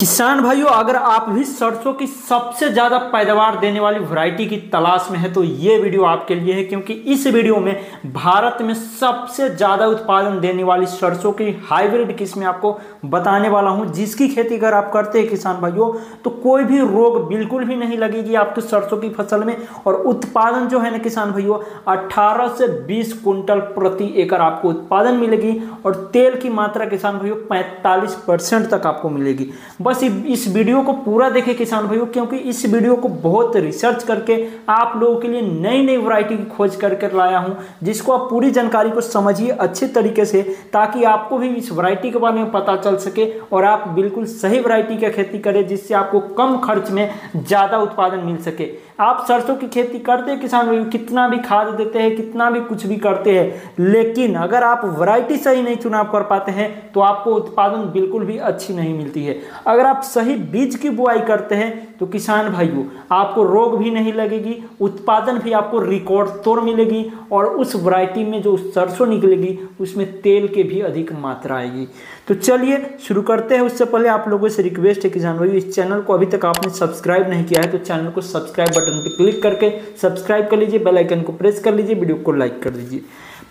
किसान भाइयों, अगर आप भी सरसों की सबसे ज्यादा पैदावार देने वाली वैरायटी की तलाश में है तो ये वीडियो आपके लिए है, क्योंकि इस वीडियो में भारत में सबसे ज्यादा उत्पादन देने वाली सरसों की हाइब्रिड किस्में आपको बताने वाला हूं, जिसकी खेती अगर आप करते हैं किसान भाइयों तो कोई भी रोग बिल्कुल भी नहीं लगेगी आपकी सरसों की फसल में। और उत्पादन जो है ना किसान भाइयों 18 से 20 कुंटल प्रति एकड़ आपको उत्पादन मिलेगी और तेल की मात्रा किसान भाइयों 45% तक आपको मिलेगी। बस इस वीडियो को पूरा देखें किसान भाइयों, क्योंकि इस वीडियो को बहुत रिसर्च करके आप लोगों के लिए नई नई वैरायटी की खोज करके लाया हूं, जिसको आप पूरी जानकारी को समझिए अच्छे तरीके से, ताकि आपको भी इस वैरायटी के बारे में पता चल सके और आप बिल्कुल सही वैरायटी की खेती करें, जिससे आपको कम खर्च में ज्यादा उत्पादन मिल सके। आप सरसों की खेती करते हैं किसान भाइयों, कितना भी खाद देते हैं, कितना भी कुछ भी करते हैं, लेकिन अगर आप वैरायटी सही नहीं चुनाव कर पाते हैं तो आपको उत्पादन बिल्कुल भी अच्छी नहीं मिलती है। अगर आप सही बीज की बुआई करते हैं तो किसान भाइयों आपको रोग भी नहीं लगेगी, उत्पादन भी आपको रिकॉर्ड तोड़ मिलेगी और उस वैरायटी में जो सरसों निकलेगी उसमें तेल के भी अधिक मात्रा आएगी। तो चलिए शुरू करते हैं। उससे पहले आप लोगों से रिक्वेस्ट है किसान भाइयों, इस चैनल को अभी तक आपने सब्सक्राइब नहीं किया है तो चैनल को सब्सक्राइब बटन पर क्लिक करके सब्सक्राइब कर लीजिए, बेल आइकन को प्रेस कर लीजिए, वीडियो को लाइक कर दीजिए।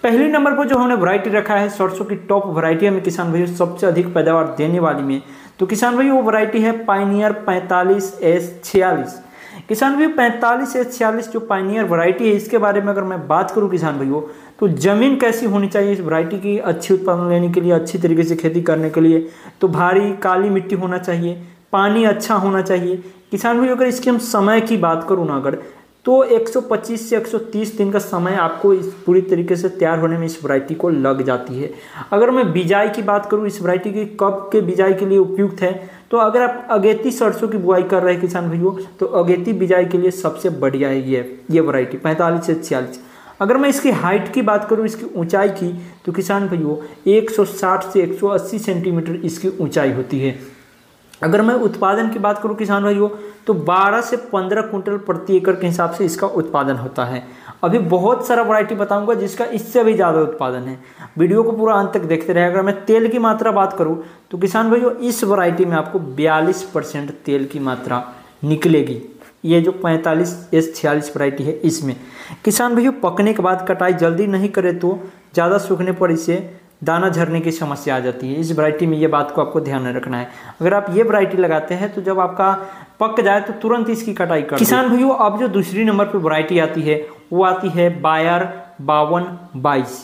पहले नंबर पर जो हमने वैरायटी रखा है सरसों की टॉप वैरायटी में किसान भाइयों सबसे अधिक पैदावार देने वाली में, तो किसान भाइयों वो वैरायटी है पायनियर 45S46। किसान भाइयों 45S46 जो पायनियर वैरायटी है, इसके बारे में अगर मैं बात करूं किसान भाइयों तो जमीन कैसी होनी चाहिए इस वैरायटी की अच्छी उत्पादन लेने के लिए, अच्छी तरीके से खेती करने के लिए, तो भारी काली मिट्टी होना चाहिए, पानी अच्छा होना चाहिए। किसान भाइयों अगर इसकी हम समय की बात करूँ ना अगर, तो 125 से 130 दिन का समय आपको इस पूरी तरीके से तैयार होने में इस वैरायटी को लग जाती है। अगर मैं बिजाई की बात करूं इस वैरायटी की कब के बिजाई के लिए उपयुक्त है, तो अगर आप अगेती सरसों की बुआई कर रहे हैं किसान भाइयों तो अगेती बिजाई के लिए सबसे बढ़िया है ये वैरायटी 45 से 46। अगर मैं इसकी हाइट की बात करूं, इसकी ऊंचाई की, तो किसान भाइयों 160 से 180 सेंटीमीटर इसकी ऊंचाई होती है। अगर मैं उत्पादन की बात करूं किसान भाइयों तो 12 से 15 कुंटल प्रति एकड़ के हिसाब से इसका उत्पादन होता है। अभी बहुत सारा वैरायटी बताऊंगा जिसका इससे भी ज़्यादा उत्पादन है, वीडियो को पूरा अंत तक देखते रहे। अगर मैं तेल की मात्रा बात करूं तो किसान भाइयों इस वैरायटी में आपको 42% तेल की मात्रा निकलेगी। ये जो 45S46 वैरायटी है इसमें किसान भाइयों पकने के बाद कटाई जल्दी नहीं करे तो ज़्यादा सूखने पर इसे दाना झरने की समस्या आ जाती है। इस वैरायटी में ये बात को आपको ध्यान में रखना है। अगर आप ये वैरायटी लगाते हैं तो जब आपका पक जाए तो तुरंत इसकी कटाई कर किसान भाइयों। अब जो दूसरी नंबर पर वैरायटी आती है वो आती है बायर 5222।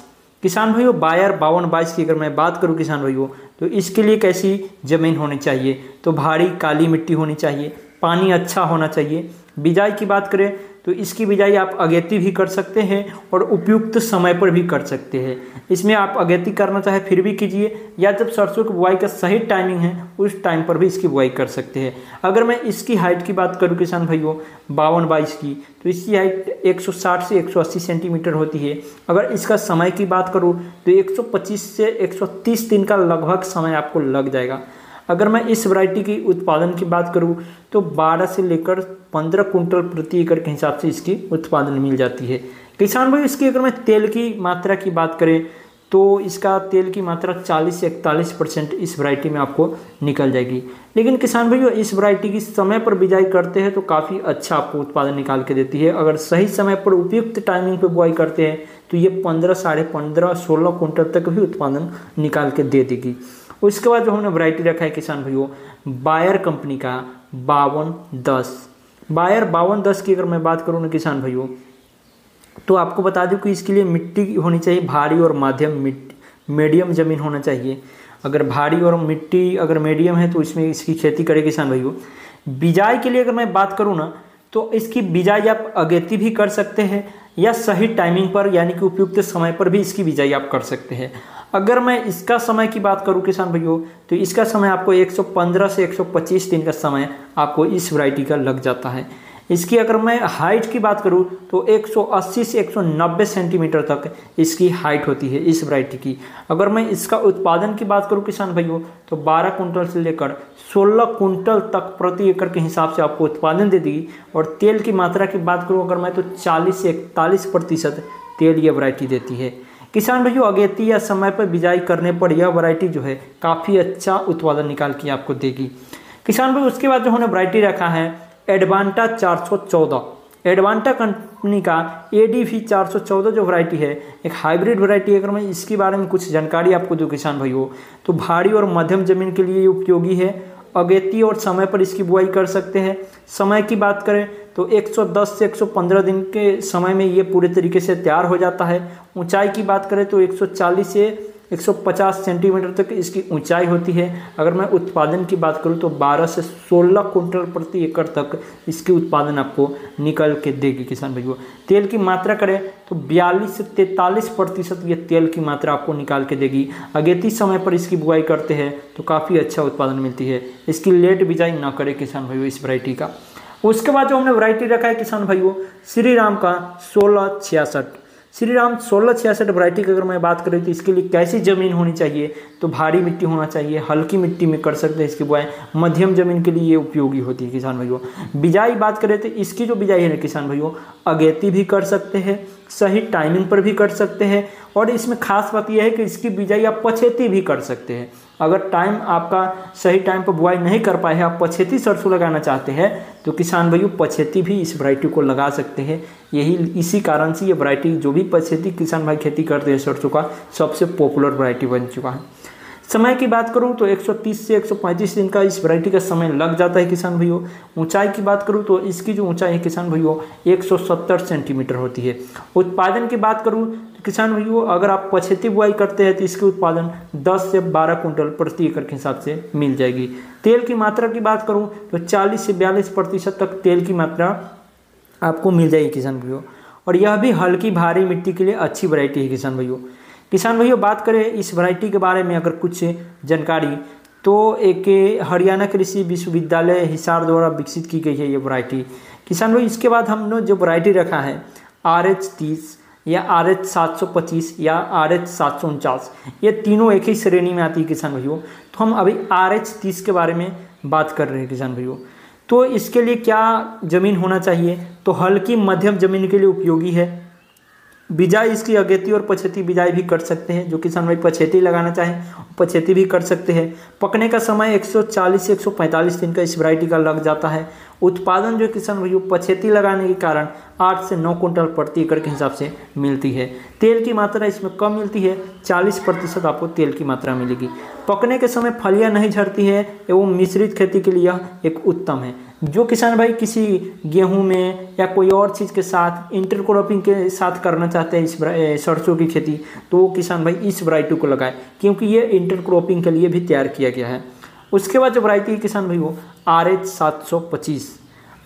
किसान भाइयों बायर 5222 की अगर मैं बात करूं किसान भाइयों तो इसके लिए कैसी ज़मीन होनी चाहिए, तो भारी काली मिट्टी होनी चाहिए, पानी अच्छा होना चाहिए। बिजाई की बात करें तो इसकी बिजाई आप अगेती भी कर सकते हैं और उपयुक्त समय पर भी कर सकते हैं। इसमें आप अगेती करना चाहे फिर भी कीजिए, या जब सरसों की बुआई का सही टाइमिंग है उस टाइम पर भी इसकी बुआई कर सकते हैं। अगर मैं इसकी हाइट की बात करूं किसान भाइयों 5222 की, तो इसकी हाइट 160 से 180 सेंटीमीटर होती है। अगर इसका समय की बात करूँ तो 125 से 130 दिन का लगभग समय आपको लग जाएगा। अगर मैं इस वैरायटी की उत्पादन की बात करूं तो 12 से लेकर 15 कुंटल प्रति एकड़ के हिसाब से इसकी उत्पादन मिल जाती है। किसान भाई इसकी अगर मैं तेल की मात्रा की बात करें तो इसका तेल की मात्रा 40 से 41% इस वैरायटी में आपको निकल जाएगी। लेकिन किसान भाइयों इस वैरायटी की समय पर बिजाई करते हैं तो काफ़ी अच्छा आपको उत्पादन निकाल के देती है। अगर सही समय पर उपयुक्त टाइमिंग पर बुआई करते हैं तो ये 15, 15.5, 16 कुंटल तक भी उत्पादन निकाल के दे देगी। उसके बाद जो हमने वैरायटी रखा है किसान भाइयों बायर कंपनी का 5210। बायर 5210 की अगर मैं बात करूँ ना किसान भाइयों तो आपको बता दूं कि इसके लिए मिट्टी होनी चाहिए भारी और माध्यम मीडियम ज़मीन होना चाहिए। अगर भारी और मिट्टी अगर मीडियम है तो इसमें इसकी खेती करें किसान भाइयों। बिजाई के लिए अगर मैं बात करूँ ना तो इसकी बिजाई आप अगेती भी कर सकते हैं या सही टाइमिंग पर यानी कि उपयुक्त समय पर भी इसकी बिजाई आप कर सकते हैं। अगर मैं इसका समय की बात करूं किसान भाइयों तो इसका समय आपको 115 से 125 दिन का समय आपको इस वैरायटी का लग जाता है। इसकी अगर मैं हाइट की बात करूं तो 180 से 190 सेंटीमीटर तक इसकी हाइट होती है इस वैरायटी की। अगर मैं इसका उत्पादन की बात करूं किसान भाइयों तो 12 कुंटल से लेकर 16 कुंटल तक प्रति एकड़ के हिसाब से आपको उत्पादन दे देगी। और तेल की मात्रा की बात करूं अगर मैं तो 40 से 41% तेल ये वैरायटी देती है। किसान भाइयों अगेती या समय पर बिजाई करने पर यह वैरायटी जो है काफ़ी अच्छा उत्पादन निकाल के आपको देगी। किसान भाई उसके बाद जो हमने वैरायटी रखा है एडवांटा 414, एडवांटा कंपनी का ADV 414 जो वैरायटी है एक हाइब्रिड वैरायटी है। अगर मैं इसके बारे में कुछ जानकारी आपको दूं किसान भाई हो तो भारी और मध्यम जमीन के लिए उपयोगी है। अगेती और समय पर इसकी बुआई कर सकते हैं। समय की बात करें तो 110 से 115 दिन के समय में ये पूरे तरीके से तैयार हो जाता है। ऊंचाई की बात करें तो 140 से 150 सेंटीमीटर तक इसकी ऊंचाई होती है। अगर मैं उत्पादन की बात करूं तो 12 से 16 कुंटल प्रति एकड़ तक इसकी उत्पादन आपको निकल के देगी किसान भाइयों। तेल की मात्रा करें तो 42 से 43% ये तेल की मात्रा आपको निकाल के देगी। अगेती समय पर इसकी बुआई करते हैं तो काफ़ी अच्छा उत्पादन मिलती है। इसकी लेट बिजाई ना करें किसान भाइयों इस वैरायटी का। उसके बाद जो हमने वैरायटी रखा है किसान भाइयों श्री राम का 1666, श्री राम 1666 वैरायटी की अगर मैं बात करूँ तो इसके लिए कैसी ज़मीन होनी चाहिए तो भारी मिट्टी होना चाहिए, हल्की मिट्टी में कर सकते हैं इसकी बुआई। मध्यम जमीन के लिए ये उपयोगी होती है किसान भाइयों। बिजाई बात करें तो इसकी जो बिजाई है ना किसान भाइयों अगेती भी कर सकते हैं, सही टाइमिंग पर भी कर सकते हैं और इसमें खास बात यह है कि इसकी बिजाई आप पछेती भी कर सकते हैं। अगर टाइम आपका सही टाइम पर बुआई नहीं कर पाए हैं, आप पछेती सरसों लगाना चाहते हैं तो किसान भाइयों पछेती भी इस वैरायटी को लगा सकते हैं। इसी कारण से ये वैरायटी जो भी पछेती किसान भाई खेती करते हैं सरसों का सबसे पॉपुलर वैरायटी बन चुका है। समय की बात करूं तो 130 से 135 दिन का इस वैरायटी का समय लग जाता है किसान भाइयों। ऊंचाई की बात करूं तो इसकी जो ऊंचाई है किसान भाइयों 170 सेंटीमीटर होती है। उत्पादन की बात करूं तो किसान भाइयों अगर आप पछेती बुआई करते हैं तो इसके उत्पादन 10 से 12 कुंटल प्रति एकड़ के हिसाब से मिल जाएगी। तेल की मात्रा की बात करूँ तो 40 से 42% तक तेल की मात्रा आपको मिल जाएगी किसान भाइयों। और यह भी हल्की भारी मिट्टी के लिए अच्छी वैरायटी है किसान भाइयों। किसान भाइयों बात करें इस वैरायटी के बारे में अगर कुछ जानकारी तो एक हरियाणा कृषि विश्वविद्यालय हिसार द्वारा विकसित की गई है ये वैरायटी किसान भाई। इसके बाद हमने जो वैरायटी रखा है RH30 या RH 725 या RH 749 ये तीनों एक ही श्रेणी में आती है किसान भाइयों। तो हम अभी RH 30 के बारे में बात कर रहे हैं किसान भाइयों। तो इसके लिए क्या ज़मीन होना चाहिए तो हल्की मध्यम जमीन के लिए उपयोगी है। बिजाई इसकी अगेती और पछेती बिजाई भी कर सकते हैं। जो किसान भाई पछेती लगाना चाहें पछेती भी कर सकते हैं। पकने का समय 140 से 145 दिन का इस वैरायटी का लग जाता है। उत्पादन जो किसान भाइयों पछेती लगाने के कारण 8 से 9 कुंटल प्रति एकड़ के हिसाब से मिलती है। तेल की मात्रा इसमें कम मिलती है, 40% आपको तेल की मात्रा मिलेगी। पकने के समय फलियां नहीं झड़ती है एवं मिश्रित खेती के लिए यह एक उत्तम है। जो किसान भाई किसी गेहूं में या कोई और चीज़ के साथ इंटरक्रॉपिंग के साथ करना चाहते हैं इस सरसों की खेती तो वो किसान भाई इस वैरायटी को लगाए क्योंकि ये इंटरक्रॉपिंग के लिए भी तैयार किया गया है। उसके बाद जो वैरायटी है किसान भाई वो RH 725,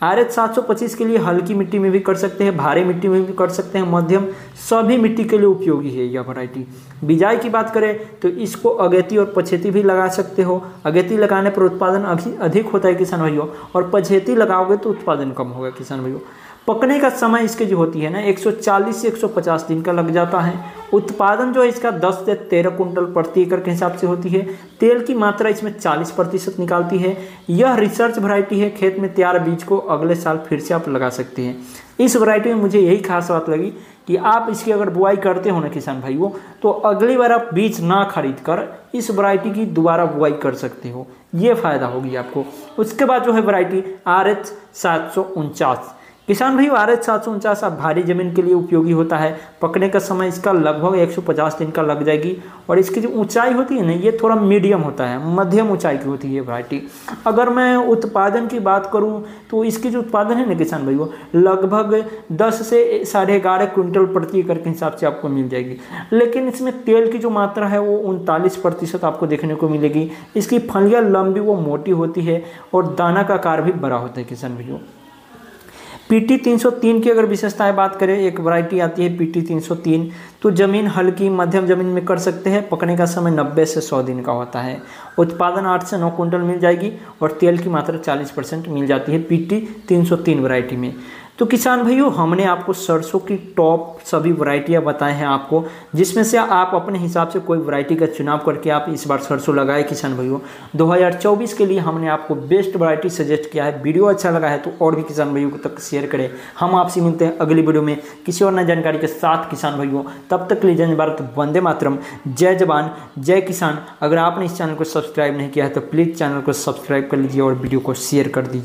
RH 725 के लिए हल्की मिट्टी में भी कर सकते हैं, भारी मिट्टी में भी कर सकते हैं, मध्यम सभी मिट्टी के लिए उपयोगी है यह वैरायटी। बिजाई की बात करें तो इसको अगेती और पछेती भी लगा सकते हो। अगेती लगाने पर उत्पादन अधिक होता है किसान भाइयों और पछेती लगाओगे तो उत्पादन कम होगा किसान भाइयों। पकने का समय इसकी जो होती है ना 140 से 150 दिन का लग जाता है। उत्पादन जो है इसका 10 से 13 कुंटल प्रति एकड़ के हिसाब से होती है। तेल की मात्रा इसमें 40% निकालती है। यह रिसर्च वैरायटी है, खेत में तैयार बीज को अगले साल फिर से आप लगा सकते हैं। इस वैरायटी में मुझे यही खास बात लगी कि आप इसकी अगर बुआई करते हो ना किसान भाइयों तो अगली बार आप बीज ना खरीद कर इस वैरायटी की दोबारा बुआई कर सकते हो, ये फायदा होगी आपको। उसके बाद जो है वैरायटी RH 749 किसान भाई RH 749 आप भारी जमीन के लिए उपयोगी होता है। पकने का समय इसका लगभग 150 दिन का लग जाएगी और इसकी जो ऊंचाई होती है ना ये थोड़ा मीडियम होता है, मध्यम ऊंचाई की होती है वैरायटी। अगर मैं उत्पादन की बात करूं तो इसकी जो उत्पादन है ना किसान भाई वो लगभग 10 से 11.5 कुंटल प्रति एकड़ के हिसाब से आपको मिल जाएगी। लेकिन इसमें तेल की जो मात्रा है वो 39% आपको देखने को मिलेगी। इसकी फलियाँ लंबी वो मोटी होती है और दाना का आकार भी बड़ा होता है किसान भाइयों। PT 303 की अगर विशेषताएं बात करें, एक वैरायटी आती है PT 303, तो ज़मीन हल्की मध्यम ज़मीन में कर सकते हैं। पकने का समय 90 से 100 दिन का होता है। उत्पादन 8 से 9 कुंटल मिल जाएगी और तेल की मात्रा 40% मिल जाती है PT 303 वैरायटी में। तो किसान भाइयों हमने आपको सरसों की टॉप सभी वैरायटियां बताए हैं आपको, जिसमें से आप अपने हिसाब से कोई वैरायटी का चुनाव करके आप इस बार सरसों लगाए किसान भाइयों। 2024 के लिए हमने आपको बेस्ट वैरायटी सजेस्ट किया है। वीडियो अच्छा लगा है तो और भी किसान भाइयों को तक शेयर करें। हम आपसे मिलते हैं अगली वीडियो में किसी और नई जानकारी के साथ किसान भाइयों। तब तक के लिए जय भारत, वंदे मातरम, जय जवान जय किसान। अगर आपने इस चैनल को सब्सक्राइब नहीं किया है तो प्लीज़ चैनल को सब्सक्राइब कर लीजिए और वीडियो को शेयर कर दीजिए।